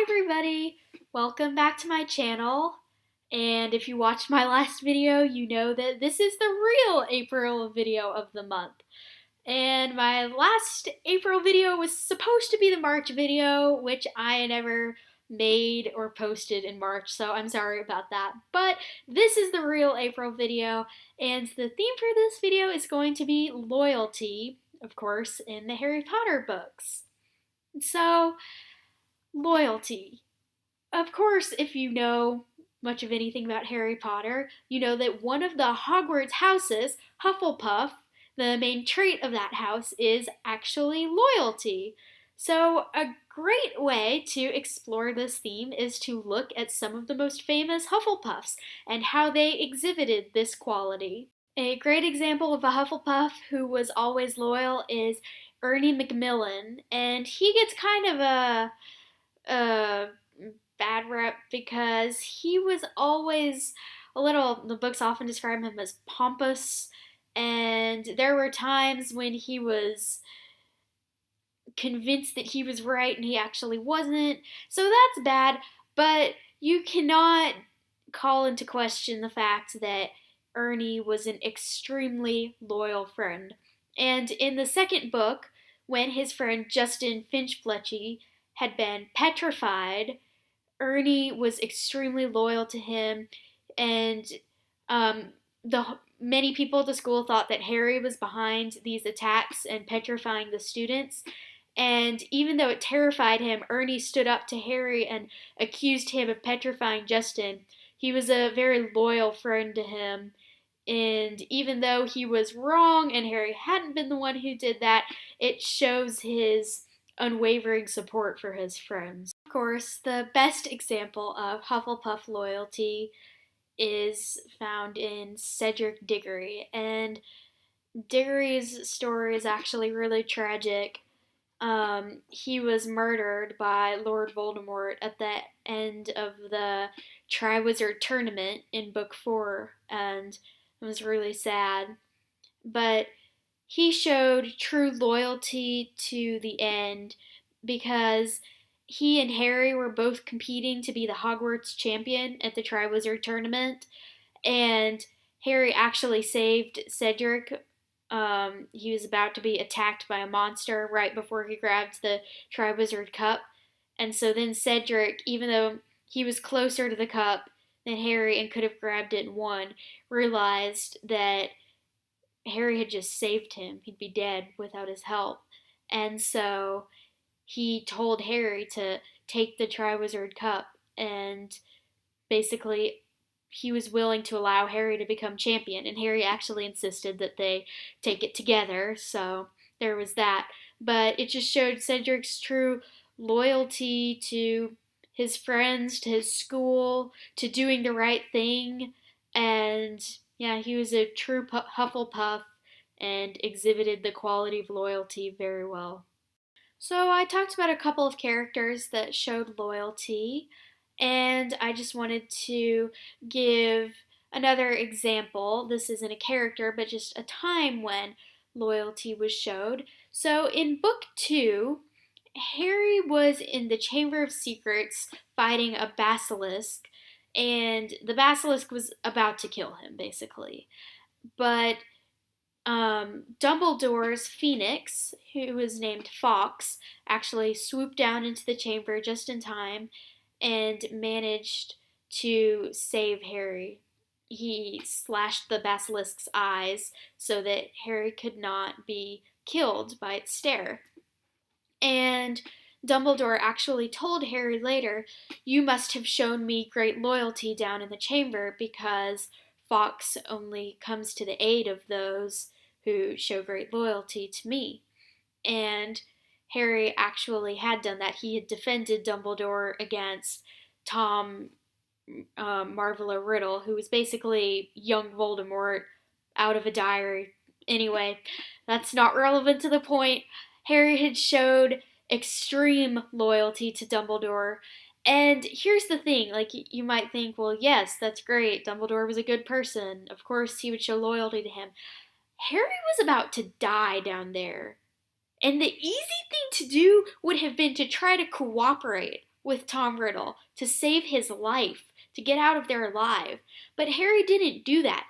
everybody! Welcome back to my channel. And if you watched my last video, you know that this is the real April video of the month. And my last April video was supposed to be the March video, which I never made or posted in March, so I'm sorry about that. But this is the real April video, and the theme for this video is going to be loyalty, of course, in the Harry Potter books. So, loyalty. Of course, if you know much of anything about Harry Potter, you know that one of the Hogwarts houses, Hufflepuff, the main trait of that house is actually loyalty. So, a great way to explore this theme is to look at some of the most famous Hufflepuffs and how they exhibited this quality. A great example of a Hufflepuff who was always loyal is Ernie Macmillan, and he gets kind of a bad rep because he was always the books often describe him as pompous, and there were times when he was convinced that he was right and he actually wasn't. So that's bad, but you cannot call into question the fact that Ernie was an extremely loyal friend. And in the second book, when his friend Justin Finch-Fletchy had been petrified, Ernie was extremely loyal to him, and many people at the school thought that Harry was behind these attacks and petrifying the students. And even though it terrified him, Ernie stood up to Harry and accused him of petrifying Justin. He was a very loyal friend to him. And even though he was wrong and Harry hadn't been the one who did that, it shows his unwavering support for his friends. Of course, the best example of Hufflepuff loyalty is found in Cedric Diggory. And Diggory's story is actually really tragic. He was murdered by Lord Voldemort at the end of the Triwizard Tournament in Book 4, and it was really sad. But he showed true loyalty to the end because he and Harry were both competing to be the Hogwarts champion at the Triwizard Tournament, and Harry actually saved Cedric. He was about to be attacked by a monster right before he grabbed the Triwizard Cup, and so then Cedric, even though he was closer to the cup than Harry and could have grabbed it and won, realized that Harry had just saved him. He'd be dead without his help. And so he told Harry to take the Triwizard Cup, and basically he was willing to allow Harry to become champion, and Harry actually insisted that they take it together, so there was that. But it just showed Cedric's true loyalty to his friends, to his school, to doing the right thing, and yeah, he was a true Hufflepuff and exhibited the quality of loyalty very well. So I talked about a couple of characters that showed loyalty, and I just wanted to give another example. This isn't a character, but just a time when loyalty was showed. So in Book 2, Harry was in the Chamber of Secrets fighting a basilisk, and the basilisk was about to kill him, basically. But Dumbledore's Phoenix, who was named Fawkes, actually swooped down into the chamber just in time and managed to save Harry. He slashed the basilisk's eyes so that Harry could not be killed by its stare. And Dumbledore actually told Harry later, "You must have shown me great loyalty down in the chamber because Fawkes only comes to the aid of those who show great loyalty to me." And Harry actually had done that. He had defended Dumbledore against Tom Marvolo Riddle, who was basically young Voldemort out of a diary. Anyway, that's not relevant to the point. Harry had showed extreme loyalty to Dumbledore. And here's the thing, you might think, well, yes, that's great. Dumbledore was a good person. Of course he would show loyalty to him. Harry was about to die down there. And the easy thing to do would have been to try to cooperate with Tom Riddle to save his life, to get out of there alive. But Harry didn't do that.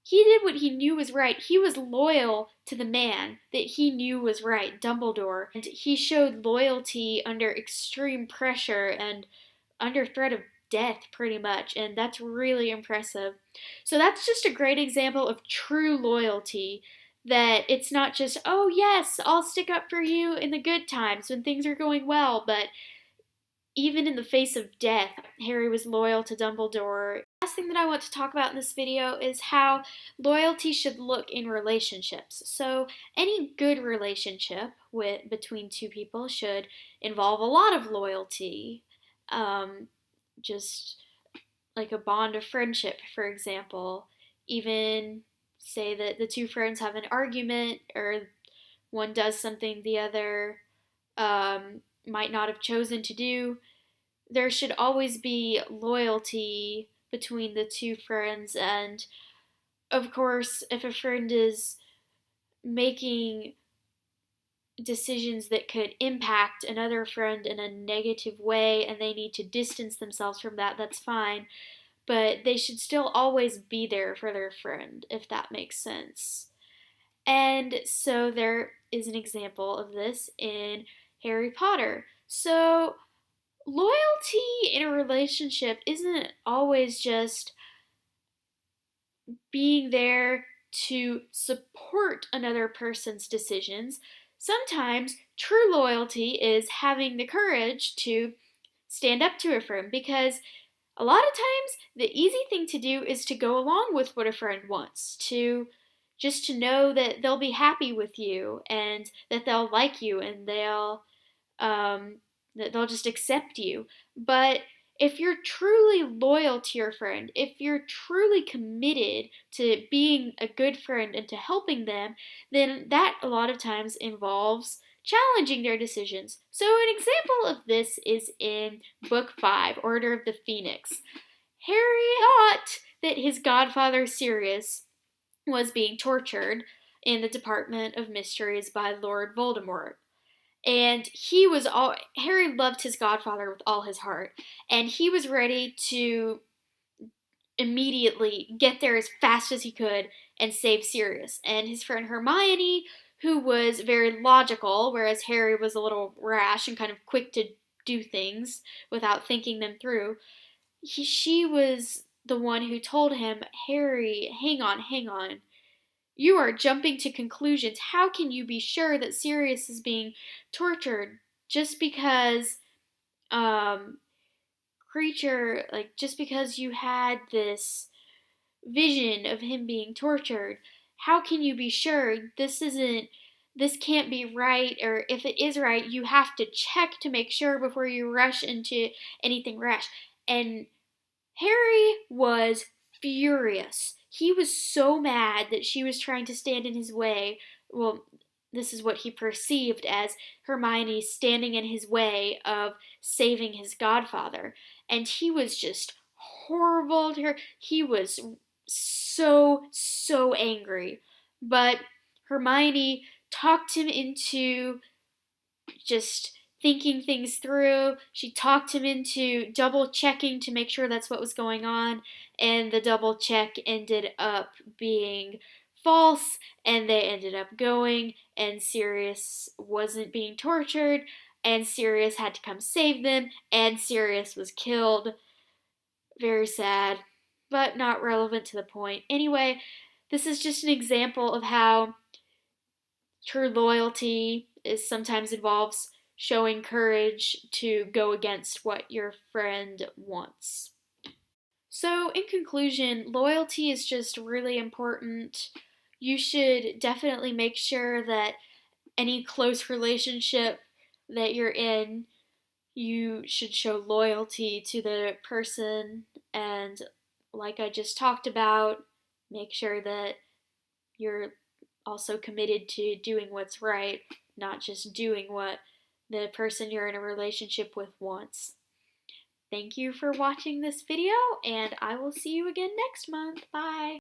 He did what he knew was right. He was loyal to the man that he knew was right, Dumbledore. And he showed loyalty under extreme pressure and under threat of death, pretty much. And that's really impressive. So that's just a great example of true loyalty. That it's not just, oh yes, I'll stick up for you in the good times when things are going well, but even in the face of death, Harry was loyal to Dumbledore. The last thing that I want to talk about in this video is how loyalty should look in relationships. So any good relationship between two people should involve a lot of loyalty. Just like a bond of friendship, for example. Even say that the two friends have an argument or one does something the other might not have chosen to do. There should always be loyalty between the two friends, and of course, if a friend is making decisions that could impact another friend in a negative way and they need to distance themselves from that, that's fine. But they should still always be there for their friend, if that makes sense. And so there is an example of this in Harry Potter. So loyalty in a relationship isn't always just being there to support another person's decisions. Sometimes true loyalty is having the courage to stand up to a friend, because a lot of times the easy thing to do is to go along with what a friend wants, to just to know that they'll be happy with you and that they'll like you and that they'll just accept you. But if you're truly loyal to your friend, if you're truly committed to being a good friend and to helping them, then that a lot of times involves challenging their decisions. So an example of this is in Book 5, Order of the Phoenix. Harry thought that his godfather Sirius was being tortured in the Department of Mysteries by Lord Voldemort. And Harry loved his godfather with all his heart, and he was ready to immediately get there as fast as he could and save Sirius. And his friend Hermione, who was very logical, whereas Harry was a little rash and kind of quick to do things without thinking them through, she was the one who told him, Harry, hang on. You are jumping to conclusions. How can you be sure that Sirius is being tortured just because, just because you had this vision of him being tortured? How can you be sure this can't be right, or if it is right, you have to check to make sure before you rush into anything rash. And Harry was furious. He was so mad that she was trying to stand in his way. Well, this is what he perceived as Hermione standing in his way of saving his godfather. And he was just horrible to her. He was so angry. But Hermione talked him into just thinking things through. She talked him into double checking to make sure that's what was going on, and the double check ended up being false, and they ended up going, and Sirius wasn't being tortured, and Sirius had to come save them, and Sirius was killed. Very sad, but not relevant to the point. Anyway, this is just an example of how true loyalty sometimes involves showing courage to go against what your friend wants. So, in conclusion, loyalty is just really important. You should definitely make sure that any close relationship that you're in, you should show loyalty to the person, and like I just talked about, make sure that you're also committed to doing what's right, not just doing what the person you're in a relationship with wants. Thank you for watching this video, and I will see you again next month. Bye!